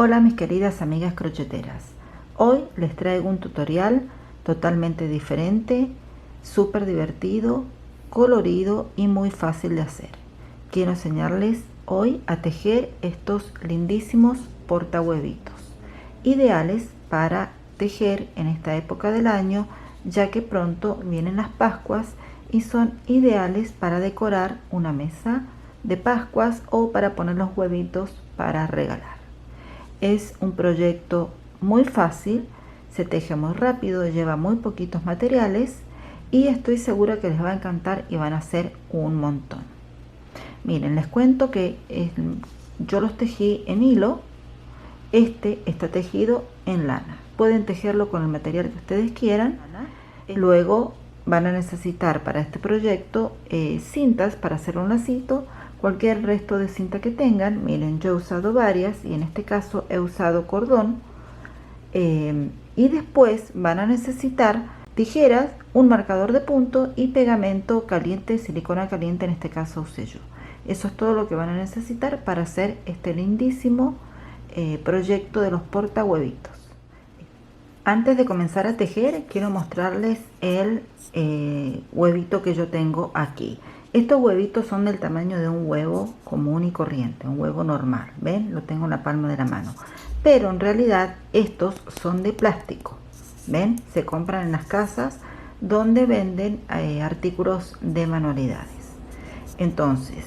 Hola mis queridas amigas crocheteras, hoy les traigo un tutorial totalmente diferente, súper divertido, colorido y muy fácil de hacer. Quiero enseñarles hoy a tejer estos lindísimos portahuevitos, ideales para tejer en esta época del año, ya que pronto vienen las Pascuas y son ideales para decorar una mesa de Pascuas o para poner los huevitos para regalar. Es un proyecto muy fácil, se teje muy rápido, lleva muy poquitos materiales y estoy segura que les va a encantar y van a hacer un montón. Miren, les cuento que yo los tejí en hilo, este está tejido en lana. Pueden tejerlo con el material que ustedes quieran. Luego van a necesitar para este proyecto cintas para hacer un lacito, cualquier resto de cinta que tengan. Miren, yo he usado varias y en este caso he usado cordón. Y después van a necesitar tijeras, un marcador de punto y pegamento caliente, silicona caliente, en este caso usé yo. Eso es todo lo que van a necesitar para hacer este lindísimo proyecto de los portahuevitos. Antes de comenzar a tejer, quiero mostrarles el huevito que yo tengo aquí. Estos huevitos son del tamaño de un huevo común y corriente, un huevo normal. ¿Ven? Lo tengo en la palma de la mano. Pero en realidad estos son de plástico. ¿Ven? Se compran en las casas donde venden artículos de manualidades. Entonces,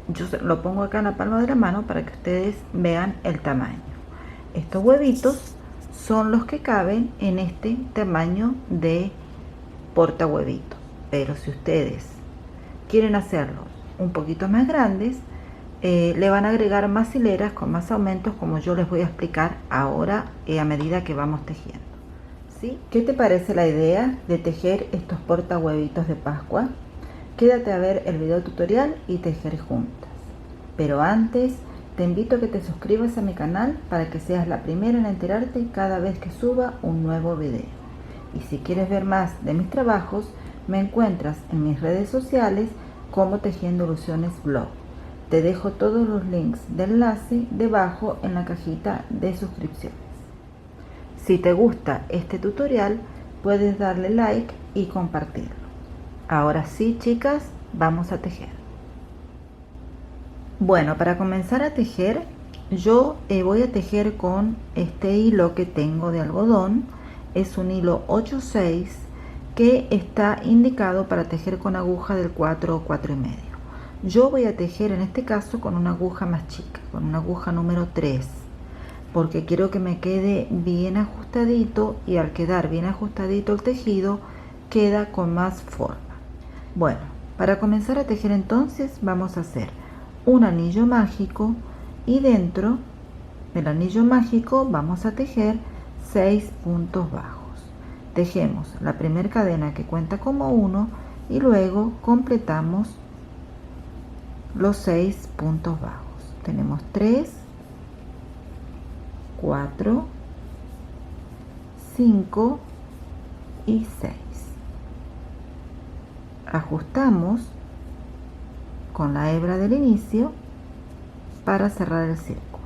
yo lo pongo acá en la palma de la mano para que ustedes vean el tamaño. Estos huevitos son los que caben en este tamaño de portahuevito. Pero si ustedes quieren hacerlos un poquito más grandes, le van a agregar más hileras con más aumentos, como yo les voy a explicar ahora a medida que vamos tejiendo. ¿Sí? ¿Qué te parece la idea de tejer estos portahuevitos de Pascua? Quédate a ver el video tutorial y tejer juntas. Pero antes, te invito a que te suscribas a mi canal para que seas la primera en enterarte cada vez que suba un nuevo video. Y si quieres ver más de mis trabajos, me encuentras en mis redes sociales como Tejiendo Ilusiones Blog. Te dejo todos los links de enlace debajo en la cajita de suscripciones. Si te gusta este tutorial, puedes darle like y compartirlo. Ahora sí, chicas, vamos a tejer. Bueno, para comenzar a tejer, yo voy a tejer con este hilo que tengo de algodón. Es un hilo 8/6 que está indicado para tejer con aguja del 4 o 4,5. Yo voy a tejer en este caso con una aguja más chica, con una aguja número 3, porque quiero que me quede bien ajustadito, y al quedar bien ajustadito el tejido queda con más forma. Bueno, para comenzar a tejer entonces vamos a hacer un anillo mágico y dentro del anillo mágico vamos a tejer 6 puntos bajos. Tejemos la primera cadena que cuenta como 1 y luego completamos los 6 puntos bajos. Tenemos 3, 4, 5 y 6. Ajustamos con la hebra del inicio para cerrar el círculo.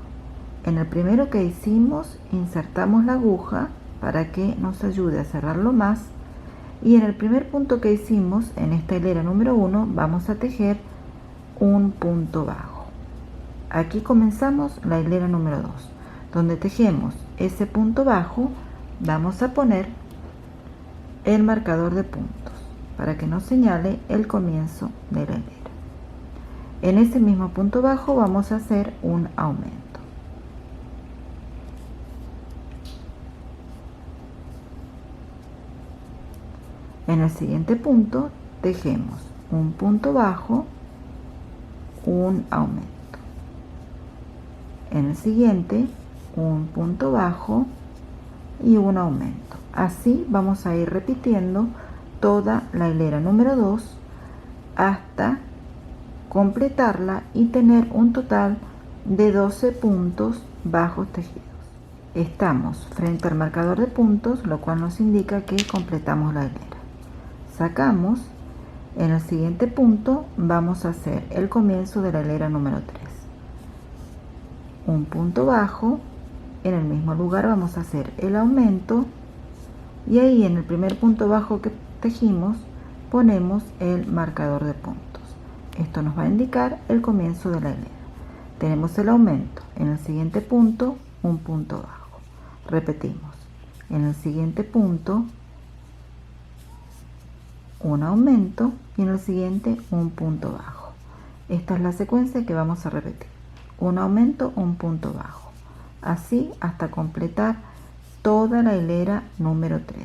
En el primero que hicimos insertamos la aguja para que nos ayude a cerrarlo más, y en el primer punto que hicimos en esta hilera número 1 vamos a tejer un punto bajo. Aquí comenzamos la hilera número 2. Donde tejemos ese punto bajo vamos a poner el marcador de puntos para que nos señale el comienzo de la hilera. En ese mismo punto bajo vamos a hacer un aumento. En el siguiente punto tejemos un punto bajo, un aumento. En el siguiente un punto bajo y un aumento. Así vamos a ir repitiendo toda la hilera número 2 hasta completarla y tener un total de 12 puntos bajos tejidos. Estamos frente al marcador de puntos, lo cual nos indica que completamos la hilera. Sacamos. En el siguiente punto vamos a hacer el comienzo de la hilera número 3. un punto bajo, en el mismo lugar vamos a hacer el aumento y ahí en el primer punto bajo que tejimos ponemos el marcador de puntos. Esto nos va a indicar el comienzo de la hilera. Tenemos el aumento, en el siguiente punto un punto bajo. Repetimos, en el siguiente punto un aumento y en el siguiente un punto bajo. Esta es la secuencia que vamos a repetir. Un aumento, un punto bajo. Así hasta completar toda la hilera número 3.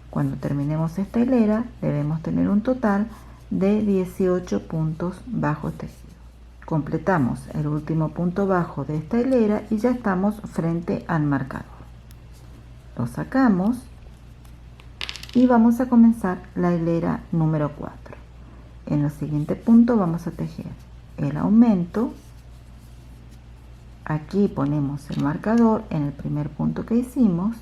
Cuando terminemos esta hilera debemos tener un total de 18 puntos bajos tejidos. Completamos el último punto bajo de esta hilera y ya estamos frente al marcador. Lo sacamos y vamos a comenzar la hilera número 4. En el siguiente punto vamos a tejer el aumento. Aquí ponemos el marcador en el primer punto que hicimos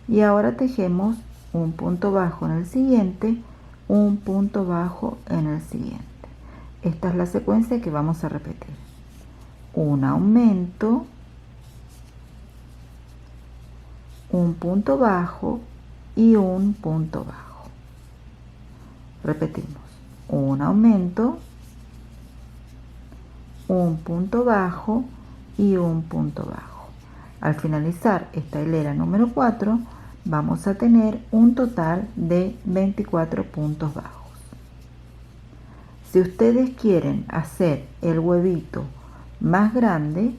y ahora tejemos un punto bajo en el siguiente, un punto bajo en el siguiente. Esta es la secuencia que vamos a repetir. Un aumento, un punto bajo y un punto bajo. Repetimos, un aumento, un punto bajo y un punto bajo. Al finalizar esta hilera número 4 vamos a tener un total de 24 puntos bajos. Si ustedes quieren hacer el huevito más grande,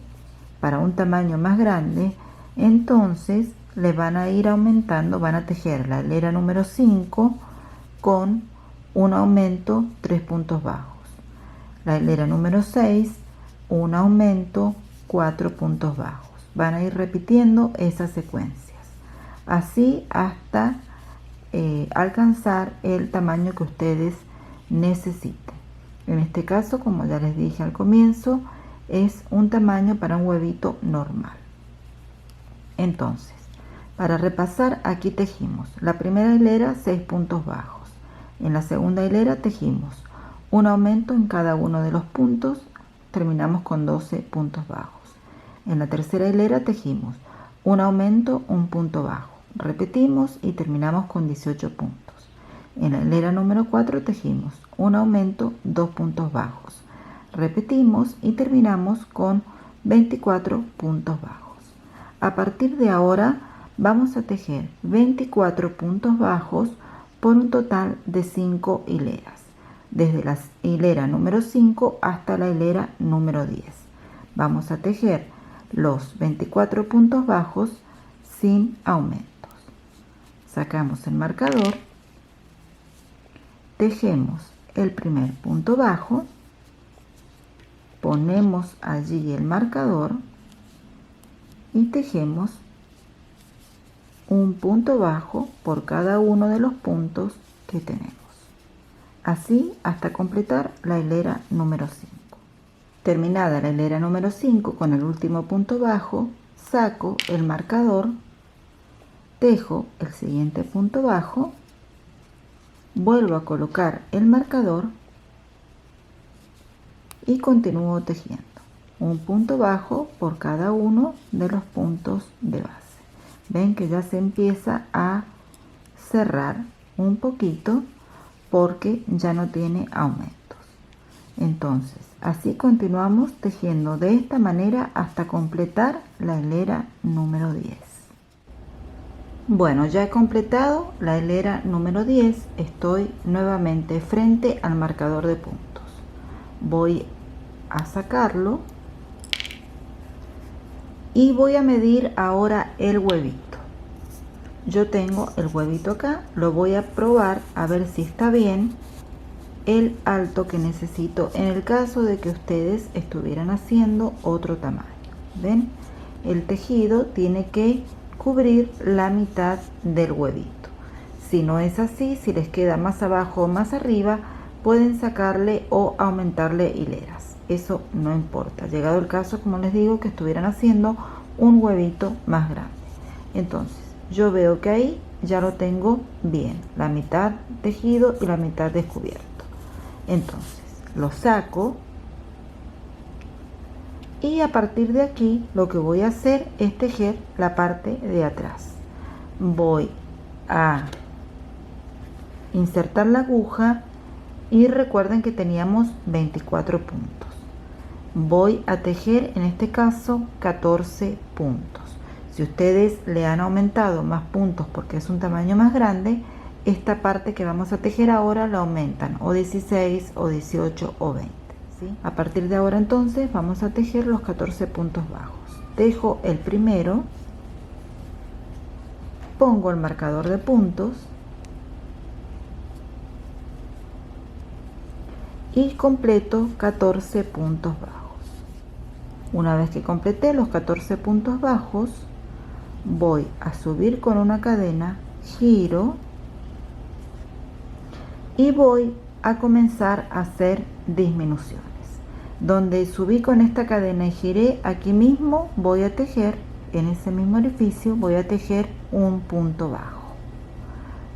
para un tamaño más grande, entonces le van a ir aumentando, van a tejer la hilera número 5 con un aumento 3 puntos bajos. La hilera número 6, un aumento 4 puntos bajos. Van a ir repitiendo esas secuencias, así hasta alcanzar el tamaño que ustedes necesiten. En este caso, como ya les dije al comienzo, es un tamaño para un huevito normal. Entonces, para repasar, aquí tejimos la primera hilera 6 puntos bajos. En la segunda hilera tejimos un aumento en cada uno de los puntos, terminamos con 12 puntos bajos. En la tercera hilera tejimos un aumento, un punto bajo. Repetimos y terminamos con 18 puntos. En la hilera número 4 tejimos un aumento, 2 puntos bajos. Repetimos y terminamos con 24 puntos bajos. A partir de ahora vamos a tejer 24 puntos bajos por un total de 5 hileras, desde la hilera número 5 hasta la hilera número 10. Vamos a tejer los 24 puntos bajos sin aumentos. Sacamos el marcador, tejemos el primer punto bajo, ponemos allí el marcador y tejemos un punto bajo por cada uno de los puntos que tenemos. Así hasta completar la hilera número 5. Terminada la hilera número 5 con el último punto bajo, saco el marcador, tejo el siguiente punto bajo, vuelvo a colocar el marcador y continúo tejiendo un punto bajo por cada uno de los puntos de base. Ven que ya se empieza a cerrar un poquito porque ya no tiene aumentos. Entonces, así continuamos tejiendo de esta manera hasta completar la hilera número 10. Bueno, ya he completado la hilera número 10. Estoy nuevamente frente al marcador de puntos. Voy a sacarlo y voy a medir ahora el huevito. Yo tengo el huevito acá, lo voy a probar a ver si está bien el alto que necesito en el caso de que ustedes estuvieran haciendo otro tamaño. ¿Ven? El tejido tiene que cubrir la mitad del huevito. Si no es así, si les queda más abajo o más arriba, pueden sacarle o aumentarle hileras. Eso no importa. Llegado el caso, como les digo, que estuvieran haciendo un huevito más grande. Entonces, yo veo que ahí ya lo tengo bien, la mitad tejido y la mitad descubierto. Entonces lo saco y a partir de aquí lo que voy a hacer es tejer la parte de atrás. Voy a insertar la aguja y recuerden que teníamos 24 puntos. Voy a tejer en este caso 14 puntos. Si ustedes le han aumentado más puntos porque es un tamaño más grande, esta parte que vamos a tejer ahora la aumentan o 16 o 18 o 20, ¿sí? A partir de ahora entonces vamos a tejer los 14 puntos bajos. Tejo el primero, pongo el marcador de puntos y completo 14 puntos bajos. Una vez que completé los 14 puntos bajos, voy a subir con una cadena, giro y voy a comenzar a hacer disminuciones. Donde subí con esta cadena y giré, aquí mismo voy a tejer, en ese mismo orificio voy a tejer un punto bajo.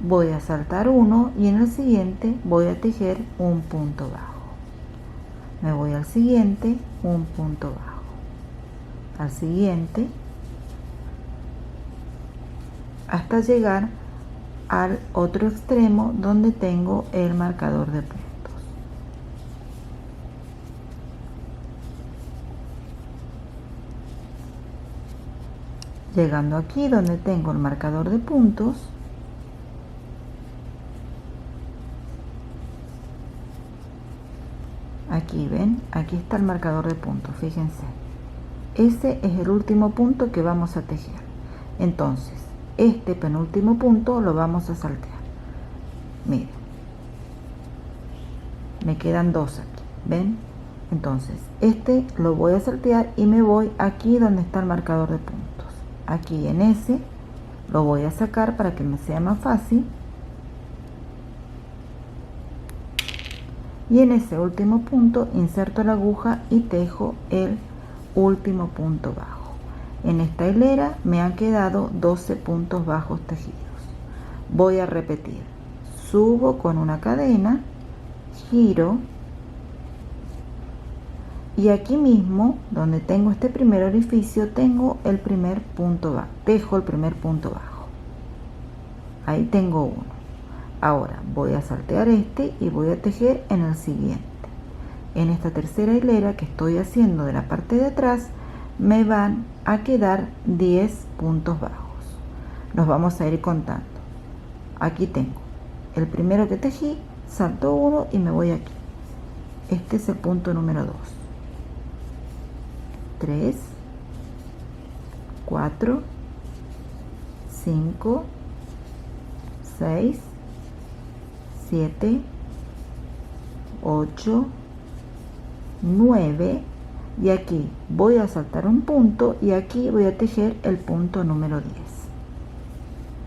Voy a saltar uno y en el siguiente voy a tejer un punto bajo. Me voy al siguiente, un punto bajo. Al siguiente, hasta llegar al otro extremo donde tengo el marcador de puntos. Llegando aquí donde tengo el marcador de puntos, aquí ven, aquí está el marcador de puntos, fíjense. Ese es el último punto que vamos a tejer. Entonces, este penúltimo punto lo vamos a saltear. Miren, me quedan dos aquí, ¿ven? Entonces, este lo voy a saltear y me voy aquí donde está el marcador de puntos. Aquí en ese lo voy a sacar para que me sea más fácil. Y en ese último punto inserto la aguja y tejo el último punto bajo. En esta hilera me han quedado 12 puntos bajos tejidos. Voy a repetir. Subo con una cadena, giro y aquí mismo donde tengo este primer orificio tengo el primer punto bajo, tejo el primer punto bajo. Ahí tengo uno. Ahora voy a saltear este y voy a tejer en el siguiente. En esta tercera hilera que estoy haciendo de la parte de atrás me van a quedar 10 puntos bajos. Los vamos a ir contando. Aquí tengo el primero que tejí, salto uno y me voy aquí. Este es el punto número 2. 3, 4, 5, 6, 7, 8, 9 y aquí voy a saltar un punto y aquí voy a tejer el punto número 10.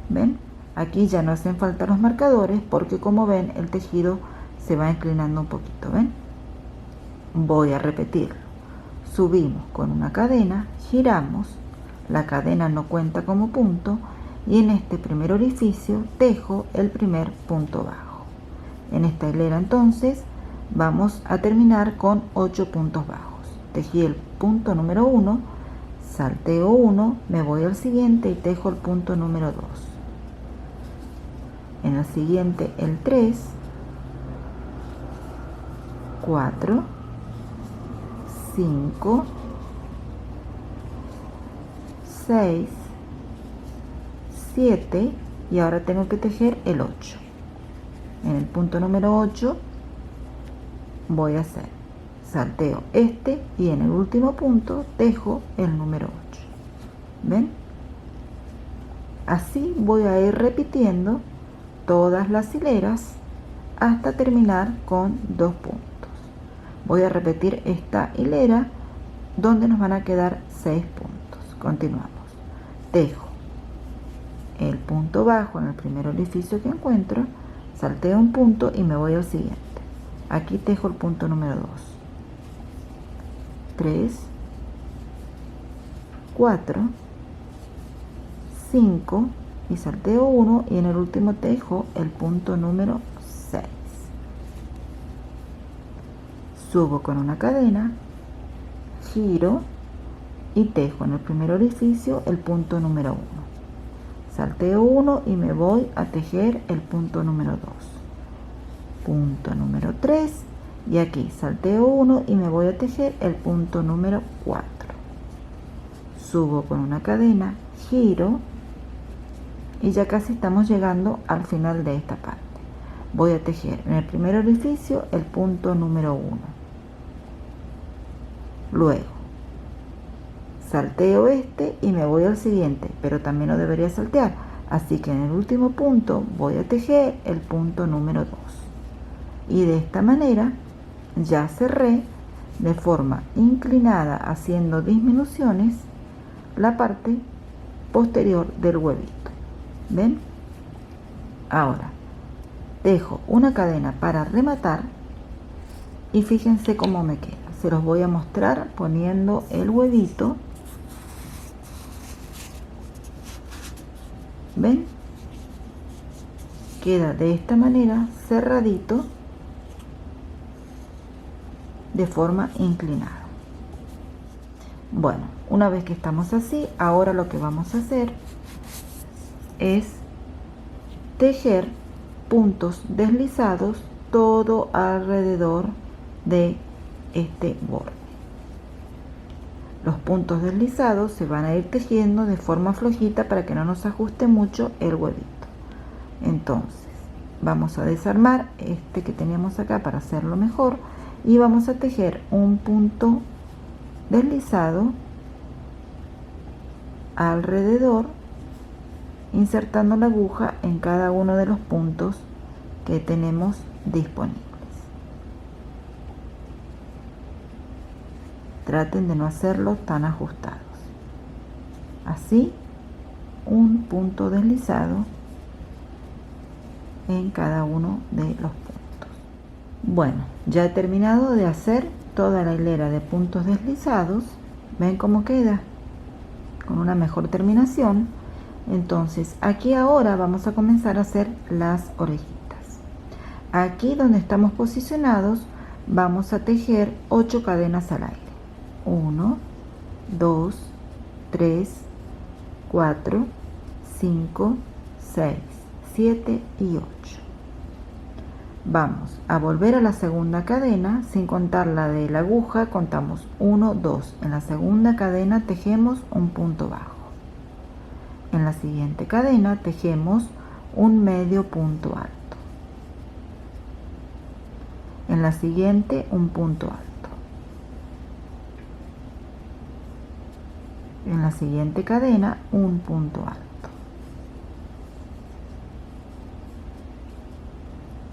¿Ven? Aquí ya no hacen falta los marcadores porque como ven el tejido se va inclinando un poquito, ¿ven? Voy a repetirlo. Subimos con una cadena, giramos, la cadena no cuenta como punto y en este primer orificio tejo el primer punto bajo. En esta hilera entonces vamos a terminar con 8 puntos bajos. Tejí el punto número 1, salteo 1, me voy al siguiente y tejo el punto número 2. En el siguiente el 3, 4, 5, 6, 7 y ahora tengo que tejer el 8. En el punto número 8 voy a hacer salteo este y en el último punto tejo el número 8. ¿Ven? Así voy a ir repitiendo todas las hileras hasta terminar con 2 puntos. Voy a repetir esta hilera donde nos van a quedar 6 puntos. Continuamos. Tejo el punto bajo en el primer orificio que encuentro, salteo un punto y me voy al siguiente. Aquí tejo el punto número 2. 3, 4, 5 y salteo 1 y en el último tejo el punto número 6. Subo con una cadena, giro y tejo en el primer orificio el punto número 1. Salteo 1 y me voy a tejer el punto número 2. Punto número 3 y aquí salteo 1 y me voy a tejer el punto número 4. Subo con una cadena, giro y ya casi estamos llegando al final de esta parte. Voy a tejer en el primer orificio el punto número 1. Luego salteo este y me voy al siguiente, pero también lo debería saltear, así que en el último punto voy a tejer el punto número 2 y de esta manera ya cerré de forma inclinada, haciendo disminuciones, la parte posterior del huevito. ¿Ven? Ahora dejo una cadena para rematar y fíjense cómo me queda. Se los voy a mostrar poniendo el huevito. ¿Ven? Queda de esta manera cerradito de forma inclinada. Bueno, una vez que estamos así, ahora lo que vamos a hacer es tejer puntos deslizados todo alrededor de este borde. Los puntos deslizados se van a ir tejiendo de forma flojita para que no nos ajuste mucho el huevito. Entonces vamos a desarmar este que teníamos acá para hacerlo mejor y vamos a tejer un punto deslizado alrededor, insertando la aguja en cada uno de los puntos que tenemos disponibles. Traten de no hacerlo tan ajustados. Así, un punto deslizado en cada uno de los puntos. Bueno, ya he terminado de hacer toda la hilera de puntos deslizados. ¿Ven cómo queda? Con una mejor terminación. Entonces aquí ahora vamos a comenzar a hacer las orejitas. Aquí donde estamos posicionados vamos a tejer 8 cadenas al aire. 1, 2, 3, 4, 5, 6, 7 y 8. Vamos a volver a la segunda cadena, sin contar la de la aguja, contamos 1, 2. En la segunda cadena tejemos un punto bajo. En la siguiente cadena tejemos un medio punto alto. En la siguiente un punto alto. En la siguiente cadena un punto alto.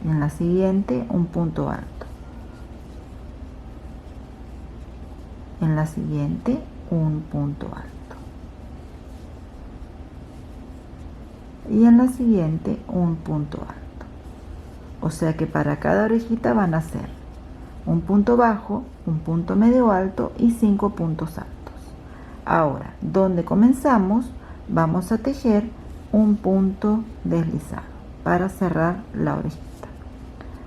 En la siguiente un punto alto. En la siguiente un punto alto. Y en la siguiente un punto alto. O sea que para cada orejita van a ser un punto bajo, un punto medio alto y 5 puntos altos. Ahora, donde comenzamos, vamos a tejer un punto deslizado para cerrar la orejita.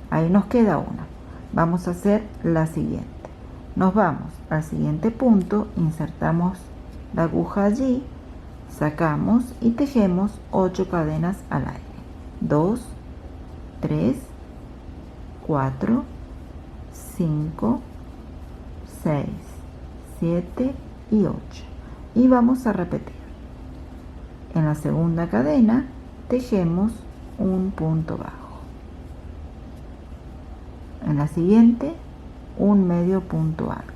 Ahí nos queda una. Vamos a hacer la siguiente. Nos vamos al siguiente punto, insertamos la aguja allí, sacamos y tejemos 8 cadenas al aire. 2, 3, 4, 5, 6, 7 y 8. Y vamos a repetir. En la segunda cadena tejemos un punto bajo. En la siguiente un medio punto alto.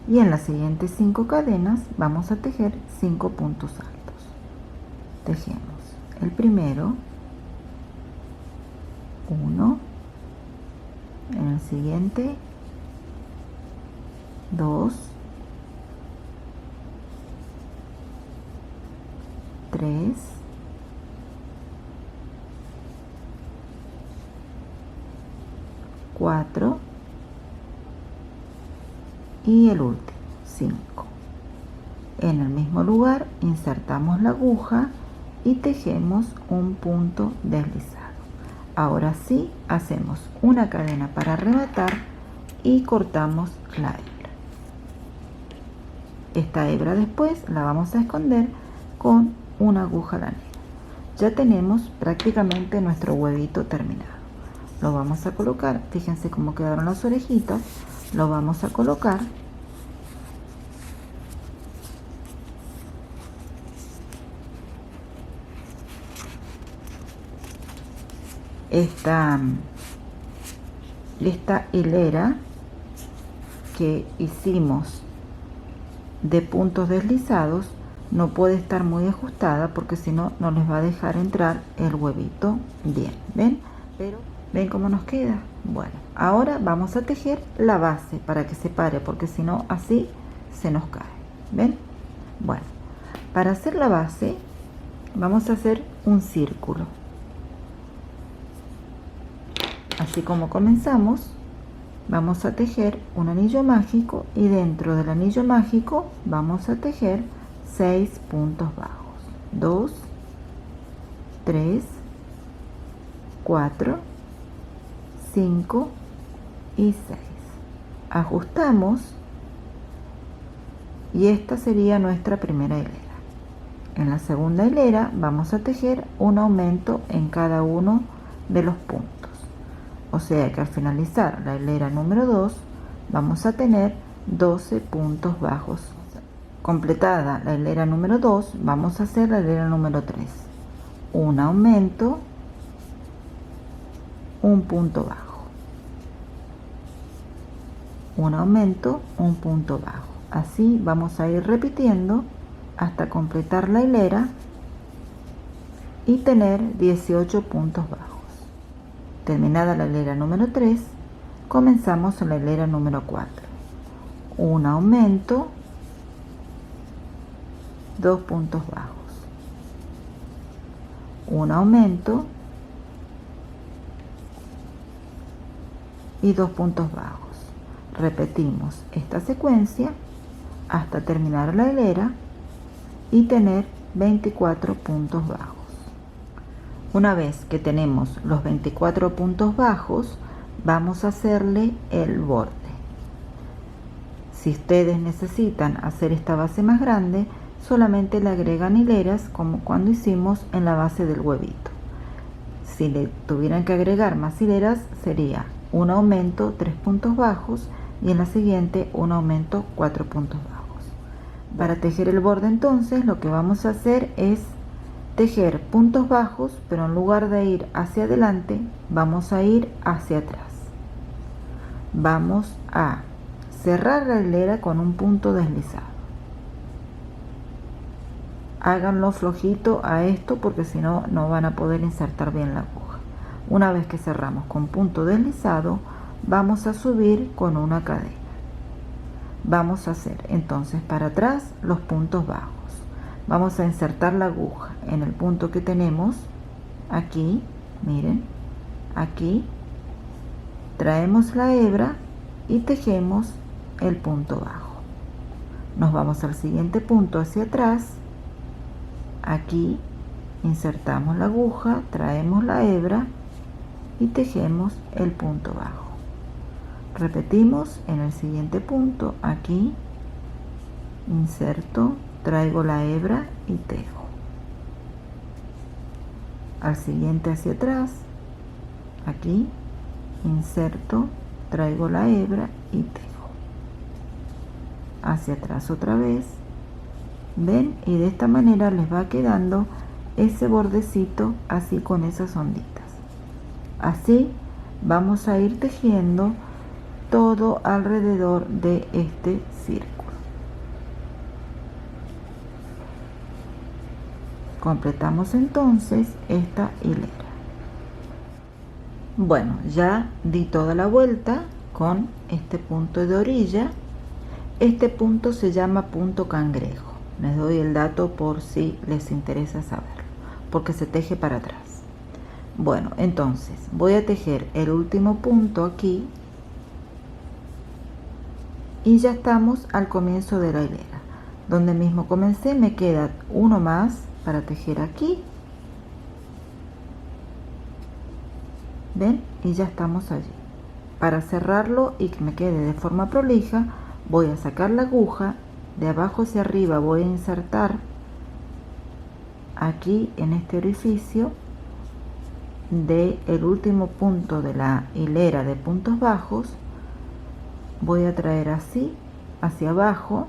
Y en las siguientes 5 cadenas vamos a tejer 5 puntos altos. Tejemos el primero, 1, en el siguiente 2, 3, 4 y el último 5. En el mismo lugar insertamos la aguja y tejemos un punto deslizado. Ahora sí hacemos una cadena para rematar y cortamos la hebra. Esta hebra después la vamos a esconder con una aguja lanera. Ya tenemos prácticamente nuestro huevito terminado. Lo vamos a colocar, fíjense cómo quedaron las orejitas, lo vamos a colocar. Esta hilera que hicimos de puntos deslizados no puede estar muy ajustada porque si no, no les va a dejar entrar el huevito bien. ¿Ven? Pero ¿ven cómo nos queda? Bueno, ahora vamos a tejer la base para que se pare, porque si no, así se nos cae. ¿Ven? Bueno, para hacer la base vamos a hacer un círculo. Así como comenzamos, vamos a tejer un anillo mágico y dentro del anillo mágico vamos a tejer 6 puntos bajos. 2, 3, 4, 5 y 6. Ajustamos y esta sería nuestra primera hilera. En la segunda hilera vamos a tejer un aumento en cada uno de los puntos. O sea que al finalizar la hilera número 2 vamos a tener 12 puntos bajos. Completada la hilera número 2, vamos a hacer la hilera número 3. Un aumento, un punto bajo. Un aumento, un punto bajo. Así vamos a ir repitiendo hasta completar la hilera y tener 18 puntos bajos. Terminada la hilera número 3, comenzamos en la hilera número 4. Un aumento, 2 puntos bajos. Un aumento y 2 puntos bajos. Repetimos esta secuencia hasta terminar la hilera y tener 24 puntos bajos. Una vez que tenemos los 24 puntos bajos, vamos a hacerle el borde. Si ustedes necesitan hacer esta base más grande, solamente le agregan hileras como cuando hicimos en la base del huevito. Si le tuvieran que agregar más hileras, sería un aumento 3 puntos bajos y en la siguiente un aumento 4 puntos bajos. Para tejer el borde entonces lo que vamos a hacer es tejer puntos bajos, pero en lugar de ir hacia adelante, vamos a ir hacia atrás. Vamos a cerrar la hilera con un punto deslizado. Háganlo flojito a esto porque si no, no van a poder insertar bien la aguja. Una vez que cerramos con punto deslizado, vamos a subir con una cadena. Vamos a hacer entonces para atrás los puntos bajos. Vamos a insertar la aguja en el punto que tenemos aquí, miren, aquí, traemos la hebra y tejemos el punto bajo. Nos vamos al siguiente punto hacia atrás, aquí insertamos la aguja, traemos la hebra y tejemos el punto bajo. Repetimos en el siguiente punto, aquí, inserto, traigo la hebra y tejo. Al siguiente hacia atrás, aquí, inserto, traigo la hebra y tejo. Hacia atrás otra vez, ven, y de esta manera les va quedando ese bordecito así con esas onditas. Así vamos a ir tejiendo todo alrededor de este círculo. Completamos entonces esta hilera. Bueno, ya di toda la vuelta con este punto de orilla. Este punto se llama punto cangrejo. Les doy el dato por si les interesa saberlo, porque se teje para atrás. Bueno, entonces voy a tejer el último punto aquí y ya estamos al comienzo de la hilera. Donde mismo comencé me queda uno más para tejer aquí, ven, y ya estamos allí. Para cerrarlo y que me quede de forma prolija, voy a sacar la aguja de abajo hacia arriba voy a insertar aquí en este orificio del último punto de la hilera de puntos bajos. Voy a traer así hacia abajo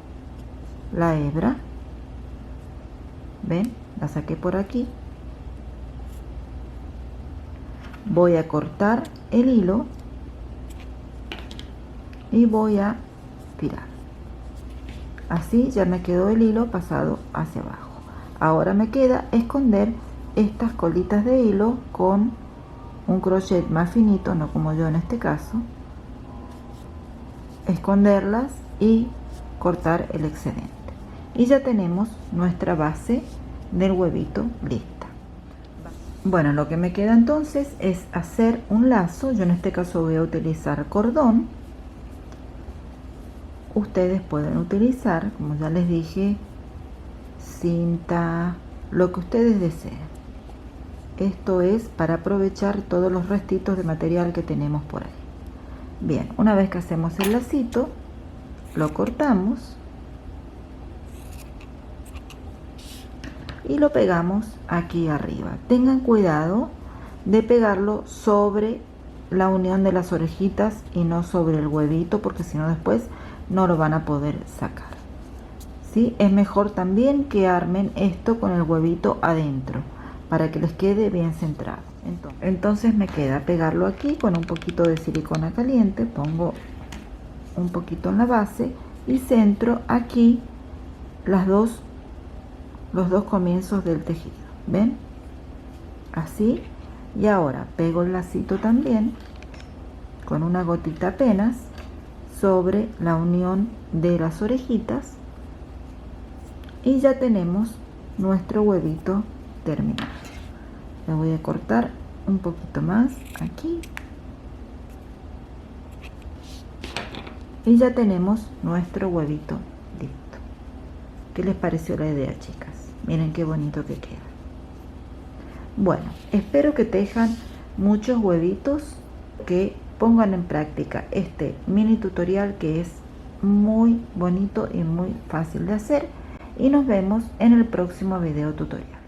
la hebra, ven, la saqué por aquí. Voy a cortar el hilo y voy a tirar. Así ya me quedó el hilo pasado hacia abajo. Ahora me queda esconder estas colitas de hilo con un crochet más finito, no como yo en este caso, esconderlas y cortar el excedente. Y ya tenemos nuestra base del huevito lista. Bueno, lo que me queda entonces es hacer un lazo. Yo en este caso voy a utilizar cordón. Ustedes pueden utilizar, como ya les dije, cinta, lo que ustedes deseen. Esto es para aprovechar todos los restitos de material que tenemos por ahí. Bien, una vez que hacemos el lacito, lo cortamos y lo pegamos aquí arriba. Tengan cuidado de pegarlo sobre la unión de las orejitas y no sobre el huevito, porque si no después no lo van a poder sacar. ¿Sí? Es mejor también que armen esto con el huevito adentro para que les quede bien centrado. Entonces me queda pegarlo aquí con un poquito de silicona caliente. Pongo un poquito en la base y centro aquí los dos comienzos del tejido, ¿ven? Así. Y ahora pego el lacito también con una gotita apenas sobre la unión de las orejitas y ya tenemos nuestro huevito terminado. Le voy a cortar un poquito más aquí y ya tenemos nuestro huevito listo. ¿Qué les pareció la idea, chicas? Miren qué bonito que queda. Bueno, espero que tejan muchos huevitos, que pongan en práctica este mini tutorial que es muy bonito y muy fácil de hacer, y nos vemos en el próximo video tutorial.